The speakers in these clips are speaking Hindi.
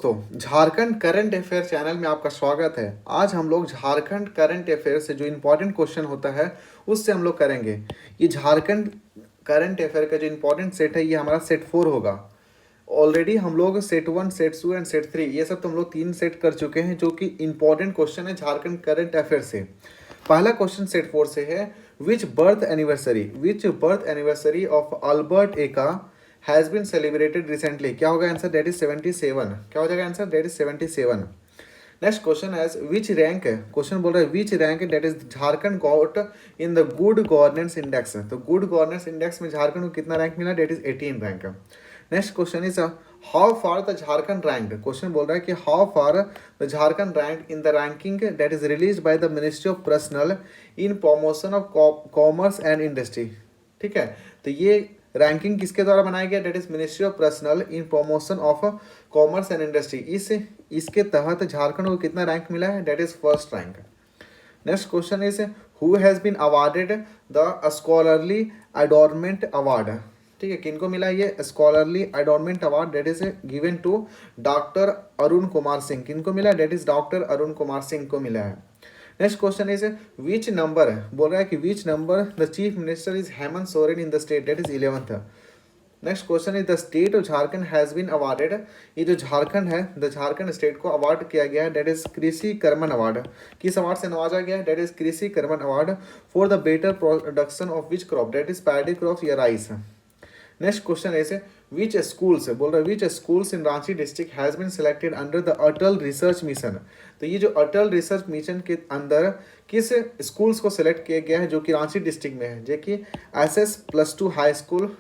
तो झारखंड करंट अफेयर चैनल में आपका स्वागत है। आज हम लोग झारखंड करंट अफेयर से जो इम्पोर्टेंट क्वेश्चन होता है उससे हम लोग करेंगे। ये झारखंड करंट अफेयर का जो इम्पोर्टेंट सेट है ये हमारा सेट 4 होगा। ऑलरेडी हम लोग सेट 1, सेट 2 एंड सेट 3 ये सब तो हम लोग 3 सेट कर चुके हैं जो कि इम्पोर्टेंट क्वेश्चन है झारखंड करंट अफेयर से। पहला क्वेश्चन सेट 4 से है, which birth anniversary of Albert Ekka has been celebrated recently. क्या होगा आंसर? That is 77। क्या हो जाएगा answer? That is 77। Next question है विच रैंक, क्वेश्चन बोल रहा है which rank that is Jharkhand got in the good governance index. तो गुड गवर्नेंस इंडेक्स में झारखंड को कितना रैंक मिला? That is 18 rank. Next question is how far the Jharkhand rank, question बोल रहा है कि how far the Jharkhand rank in the ranking that is release by the ministry of personal in promotion of commerce and industry. ठीक है, तो ये रैंकिंग किसके द्वारा बनाया गया? That is ministry of personal in promotion of commerce and industry. इसके तहत झारखंड को कितना रैंक मिला है? That is first rank. Next question is who has been awarded the scholarly adornment award. ठीक है, किनको मिला ये scholarly adornment award? That is given to doctor Arun Kumar Singh. किनको मिला? That is doctor Arun Kumar Singh को मिला है। Next question is which number, बोल रहा है कि which number the chief minister is Hemant Soren in the state? That is 11th। Next question is the state of Jharkhand has been awarded, ये जो झारखंड है द झारखंड स्टेट को अवार्ड किया गया है that is Krishi Karman award. किस अवार्ड से नवाजा गया है? That is Krishi Karman award for the better production of which crop? That is paddy crop या राइस। नेक्स्ट क्वेश्चन ऐसे विच स्कूल्स, बोल रहा है which schools in Ranchi district has been selected under the Atal research mission. तो ये जो अटल रिसर्च मिशन के अंदर किस स्कूल्स को सिलेक्ट किया गया है जो कि रांची डिस्ट्रिक्ट में है? जो कि SS+2 हाई स्कूल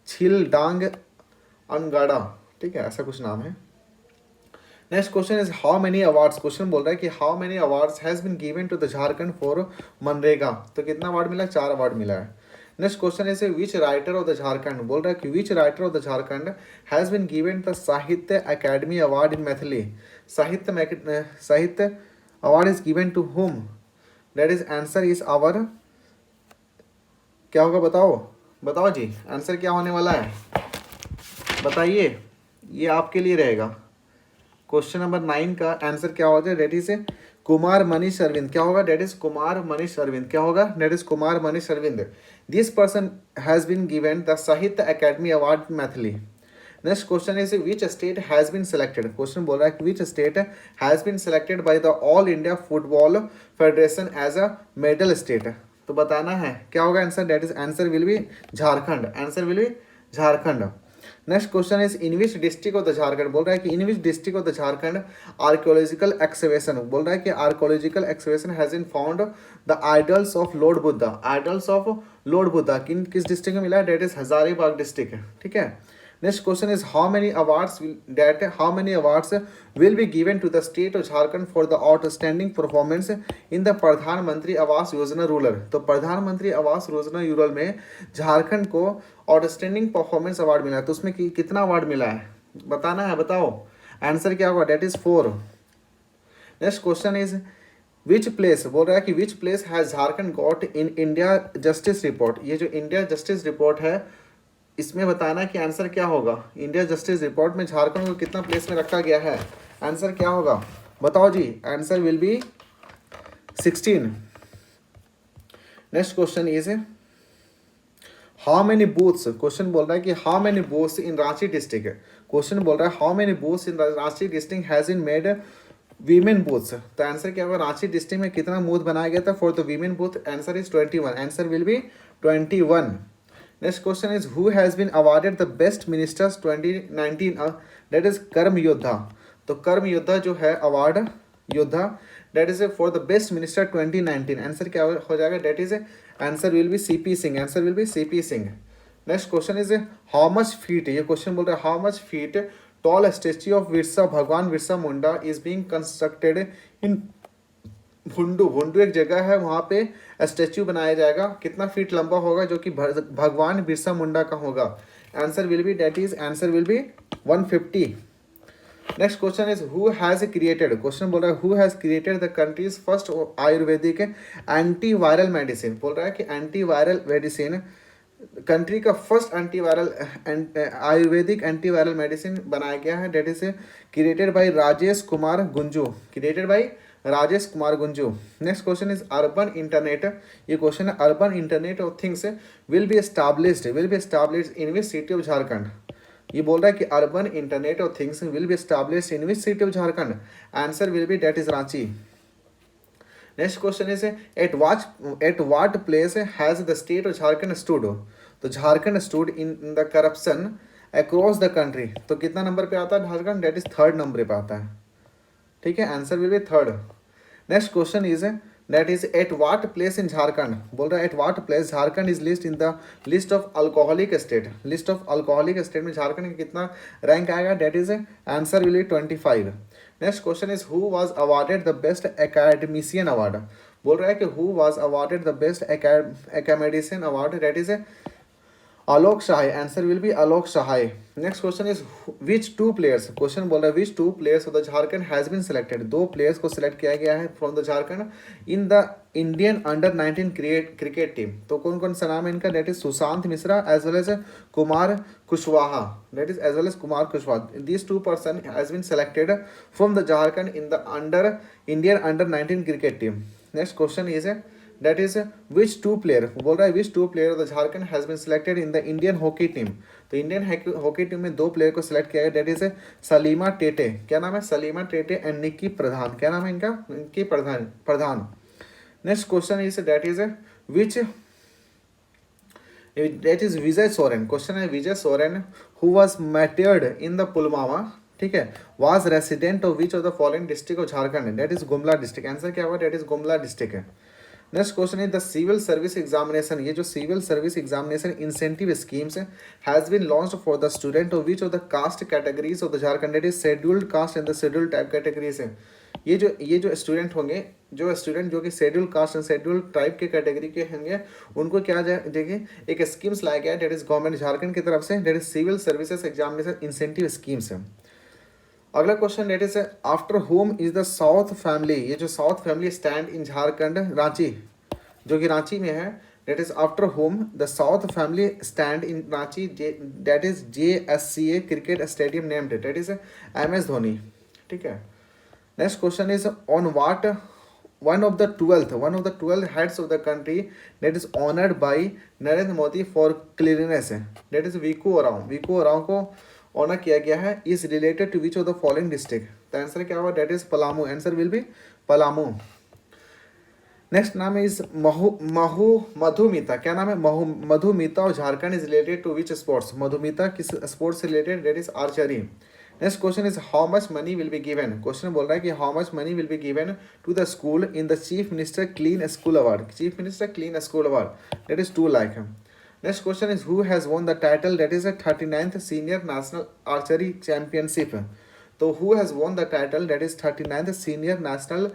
छिलडांग अनगाड़ा, ठीक है, ऐसा कुछ नाम है। Next question is how many awards, question बोल रहा है कि how many awards has been given to the Jharkhand for मनरेगा। तो कितना अवार्ड मिला? 4 अवार्ड मिला है। Next question is which writer of the Jharkhand, बोल रहा है कि which writer of the Jharkhand has been given the Sahitya Akademi award in Maithili. Sahitya award is given to whom? That is answer is our, क्या होगा बताओ जी, आंसर क्या होने वाला है बताइए, ये आपके लिए रहेगा। क्वेश्चन नंबर 9 का आंसर क्या होगा? That is Kumar Manish Arvind. क्या होगा? That is Kumar Manish Arvind. क्या होगा? That is Kumar Manish Arvind. This person has been given the Sahitya Akademi award Maithili. Next question is which state has been selected, question बोल रहा है which state has been selected by the all India football federation as a medal state. तो बताना है क्या होगा answer? That is answer will be Jharkhand. Answer will be Jharkhand. Next question is in which district of the Jharkhand, बोल रहा है कि in which district of the Jharkhand archaeological excavation, बोल रहा है कि archaeological excavation has been found the idols of lord Buddha. Idols of lord Buddha किस डिस्ट्रिक्ट में मिला है? That is Hazaribagh district. ठीक है। Next question is how many awards will be given to the state of Jharkhand for the outstanding performance in the प्रधानमंत्री आवास योजना रूरल। तो प्रधानमंत्री आवास योजना रूरल में झारखंड को आउटस्टैंडिंग परफॉर्मेंस अवार्ड मिला है। तो उसमें कितना अवार्ड मिला है बताना है, बताओ आंसर क्या होगा? That is 4। Next question is which place, बोल रहा है कि which place has Jharkhand got in India justice report. ये जो इंडिया जस्टिस रिपोर्ट है इसमें बताना कि आंसर क्या होगा। इंडिया जस्टिस रिपोर्ट में झारखंड को कितना प्लेस में रखा गया है? आंसर क्या होगा बताओ जी? Answer will be 16। Next question is how many booths, question बोल रहा है कि how many booths in Ranchi district. Question बोल रहा है how many booths in Ranchi district has been made women booths. तो आंसर क्या होगा? रांची डिस्ट्रिक्ट में कितना बूथ बनाया गया था for the women booth? Answer is 21। Answer will be 21। Next question is who has been awarded the best ministers 2019, that is Karma Yoddha. तो कर्म योद्धा जो है award Yoddha that is for the best minister 2019। Answer क्या हो जाएगा? That is answer will be CP Singh. Answer will be CP Singh. Next question is how much feet, ये क्वेश्चन बोल रहा है how much feet tall statue of Birsa भगवान Birsa Munda is being constructed इन भुंडू। भुंडू एक जगह है, वहाँ पे स्टैच्यू बनाया जाएगा। कितना फीट लंबा होगा? जो कि भगवान बिरसा मुंडा का होगा। Answer will be that is answer will be 150। Next question is who has created, question बोल रहा है who has created the country's first Ayurvedic anti viral medicine. बोल रहा है कि एंटी वायरल मेडिसिन कंट्री का first antiviral Ayurvedic antiviral medicine बनाया गया है, that is created by Rajesh Kumar Gunju, created by Rajesh Kumar Gunju. Next question is urban internet, ये क्वेश्चन है urban internet of things will be established in which city of Jharkhand. ये बोल रहा है कि urban internet of things will be established in which city of Jharkhand, answer will be that is Ranchi. Next question is at what place has the state of Jharkhand stood, तो Jharkhand stood in the corruption across the country, तो कितना नंबर पे आता है Jharkhand, that is third number पे आता है, ठीक है, answer will be third. Next question is that is at what place in Jharkhand, बोल रहा है at what place Jharkhand is list in the list of alcoholic state, list of alcoholic state में झारखंड का कितना रैंक आएगा, that is answer will be 25। Next question is who was awarded the best academician award, बोल रहा है कि who was awarded the best academician award, that is Alok Sahay, answer will be Alok Sahay. Next question is which two players, question बोल रहा है which two players of the Jharkhand has been selected, दो प्लेयर्स को सिलेक्ट किया गया है from the Jharkhand in the Indian under 19 cricket team, तो कौन कौन सा नाम है इनका, that is Sushant Mishra as well as Kumar Kushwaha, that is as well as Kumar Kushwaha, these two person has been selected from the Jharkhand in the Indian under 19 cricket team. Next question is that is which two player, बोल रहा है which two player of the Jharkhand has been selected in the Indian hockey team, तो इंडियन हॉकी टीम में दो प्लेयर को सिलेक्ट किया गया, डेट इज सलीमा टेटे, क्या नाम है, सलीमा टेटे एंड निक्की प्रधान, क्या नाम है इनका, Nikki Pradhan. Next question is that is which, that is Vijay Soren, question है Vijay Soren who was martyred in the Pulwama, ठीक है, was resident of which of the following district of Jharkhand, that is Gumla district, answer क्या होगा, डेट इज गुमला डिस्ट्रिक्ट है। Next question is the civil service examination, ये जो civil service examination incentive schemes has been launched for the student of which of the caste categories of the Jharkhand, it is scheduled caste and the scheduled type categories है, ये जो स्टूडेंट होंगे, जो स्टूडेंट जो कि scheduled caste and scheduled type के कैटेगरी के होंगे, उनको क्या देखिए एक स्कीम्स लाया गया है, डेट इज गवर्नमेंट झारखंड की तरफ से, that is civil services examination incentive schemes है। अगला question that is after home is the south family, ये जो south family stand in Jharkhand Ranchi, जो कि रांची में है, that is after home the south family stand in Ranchi, that is JSCA cricket stadium named, that is MS Dhoni, ठीक है। Next question is on what one of the 12 heads of the country that is honored by Narendra Modi for cleanness, that is Viku Oraon को ऑनर किया गया है, is related to which of the following district, तो आंसर क्या होगा, that is Palamu, answer will be Palamu. Next नाम इज मधुमिता, क्या नाम है, मधुमिता और Jharkhand is related to which sports, Madhumita किस स्पोर्ट्स से रिलेटेड, that is archery. Next question is how much money will be given, question बोल रहा है कि how much money will be given to the school in the chief minister clean school award, chief minister clean school award, that is 2 lakh. Next question is who has won the title, that is 39th senior national archery championship, तो who has won the title, that is 39th senior national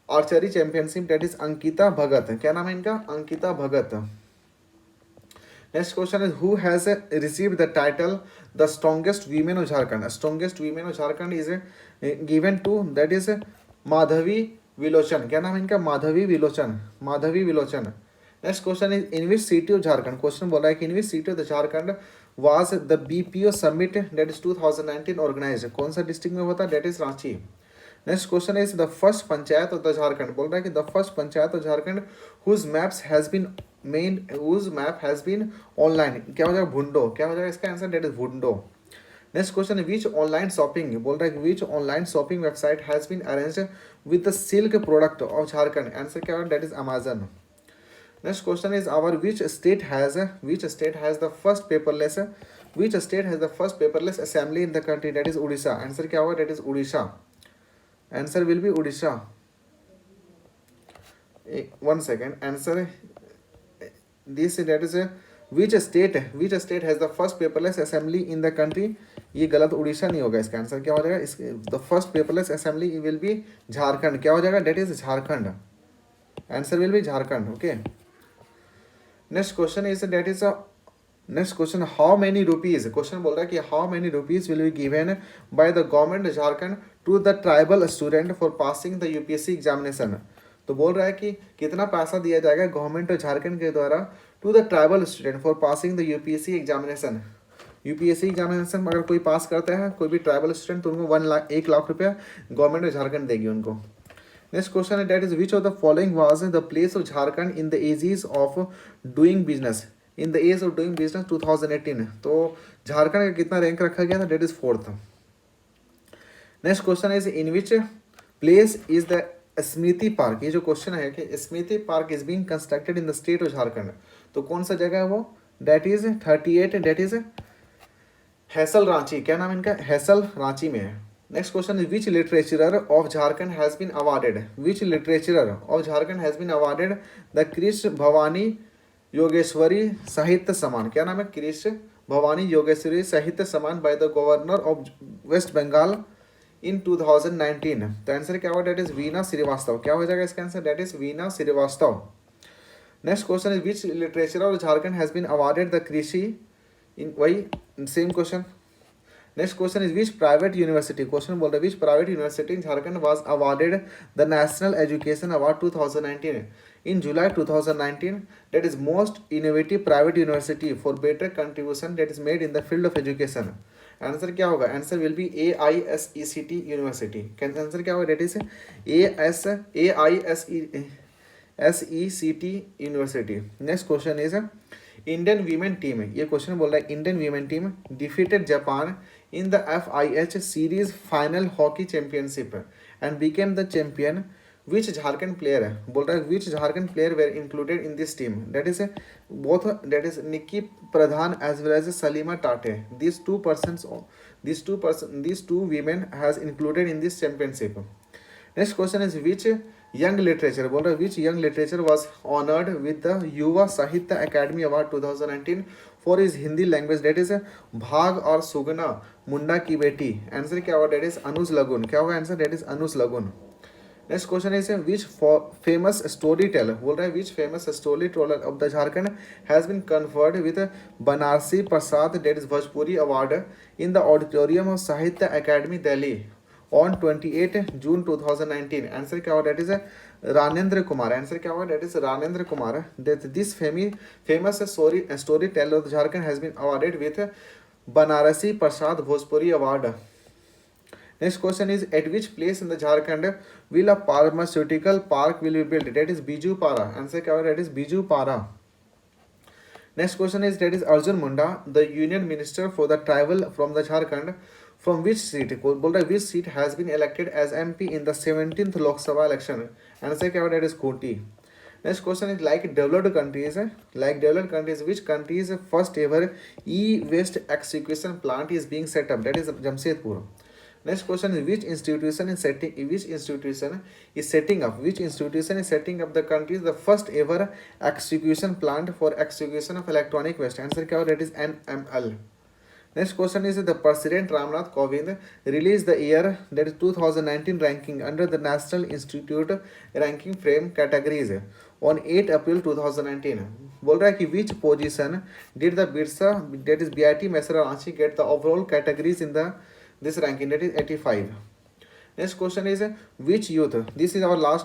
archery championship, that is Ankita Bhagat, क्या नाम है इनका, Ankita Bhagat. Next question is who has received the title the strongest women of Jharkhand, strongest women of Jharkhand is given to, that is Madhavi Vilochan, क्या नाम है इनका, Madhavi Vilochan. Next question is in which city of Jharkhand, question बोल रहा है कि in which city of the Jharkhand was the BPO summit, that is 2019 organised, कौन सा डिस्ट्रिक्ट में होता है, that is Ranchi. Next question is the first panchayat of the Jharkhand, बोल रहा है कि the first panchayat of Jharkhand whose map has been online, क्या हो जाएगा, भुंडो, क्या हो जाएगा इसका answer, that is Bhundo. Next question which online shopping, बोल रहा है कि which online shopping website has been arranged with the silk product of Jharkhand, answer क्या होगा, that is Amazon. Next question is which state has the first paperless assembly in the country, that is Odisha, answer क्या होगा, that is Odisha, answer will be Odisha। 1 second, answer this, that is which state has the first paperless assembly in the country, ये गलत, उड़ीसा नहीं होगा, इसका आंसर क्या हो जाएगा, इसके the first paperless assembly will be Jharkhand, क्या हो जाएगा, that is Jharkhand, answer will be Jharkhand, okay. Next question is that is next question how many rupees, question बोल रहा है कि how many rupees will be given by the government Jharkhand to the tribal student for passing the UPSC examination, तो बोल रहा है कि कितना पैसा दिया जाएगा गवर्नमेंट झारखंड के द्वारा to the tribal student for passing the UPSC examination. UPSC examination अगर कोई पास करता है कोई भी ट्राइबल स्टूडेंट तो उनको 1 लाख रुपया गवर्नमेंट झारखंड देगी उनको। नेक्स्ट क्वेश्चन है, that is which of the following was the place of Jharkhand in the ages of doing business, in the age of doing business 2018। तो झारखंड का कितना रैंक रखा गया था, that is 4th। Next question is in which place is the Smriti park. ये जो क्वेश्चन है कि Smriti park is being constructed in the state of Jharkhand, तो कौन सा जगह है वो, that is 38, that is Hesal Ranchi. क्या नाम इनका, हैसल रांची में है। Next question is which litterateur of Jharkhand has been awarded, which litterateur of Jharkhand has been awarded the Krishna Bhawani Yogeshwari Sahitya Samman. क्या नाम है, Krishna Bhawani Yogeshwari Sahitya Samman by the governor of West Bengal in 2019। तो आंसर क्या होगा, डेट इज वीना श्रीवास्तव। क्या हो जाएगा इसका answer, that is Veena Srivastava. Next question is which literature of Jharkhand has been awarded the Krishi in, वही same question. Next question is which private university, question बोल रहे which private university in Jharkhand was awarded the national education award 2019 in July 2019, that is most innovative private university for better contribution that is made in the field of education. Answer क्या होगा, answer will be AISECT university. Answer क्या होगा, that is AISECT university. Next question is Indian women team, ये क्वेश्चन बोल रहा है Indian women team defeated Japan in the FIH series final hockey championship and became the champion. Which Jharkhand player है, बोल रहा है which Jharkhand player were included in this team, that is both, that is Nikki Pradhan as well as Salima Tete. these two women has included in this championship। Next question is which young literature, बोल रहा है which young literature was honoured with the Yuva Sahitya Akademi award 2019 for is Hindi language, that is Bhag और सुगना मुंडा की बेटी। आंसर क्या होगा, डेट इज अनुज लगुन। क्या होगा answer, that is Anuj Lugun. Next question is which famous story teller, बोल रहा है which famous story teller of the Jharkhand has been conferred with Banarasi Prasad, that is Bhojpuri award in the auditorium of Sahitya Akademi Delhi on 28 June 2019। Answer क्या होगा, that is Ranendra Kumar. Answer क्या होगा, that is Ranendra Kumar. This famous story teller of Jharkhand has been awarded with Banarasi Prasad Bhojpuri award. Next question is at which place in the Jharkhand will a pharmaceutical park will be build, that is Bijupara. Answer क्या होगा, that is Bijupara. Next question is that is Arjun Munda the union minister for the tribal from the Jharkhand from which seat, बोल रहा है which seat has been elected as MP in the 17th Lok Sabha election. Answer क्या होगा, that is Khunti. Next question is like developed countries which countries first ever E-waste execution plant is being set up, that is Jamshedpur। Next question is which institution is setting up the country's the first ever execution plant for execution of electronic waste। Answer क्या होगा, that is NML। Next question is the President Ramnath Kovind released the year, that is 2019 ranking under the National Institute ranking frame categories on 8 April 2019। बोल रहा है कि which position did the Birsa, that is BIT Mesra Ranchi get the overall categories in the this ranking, that is 85। Next question is which youth, this is our last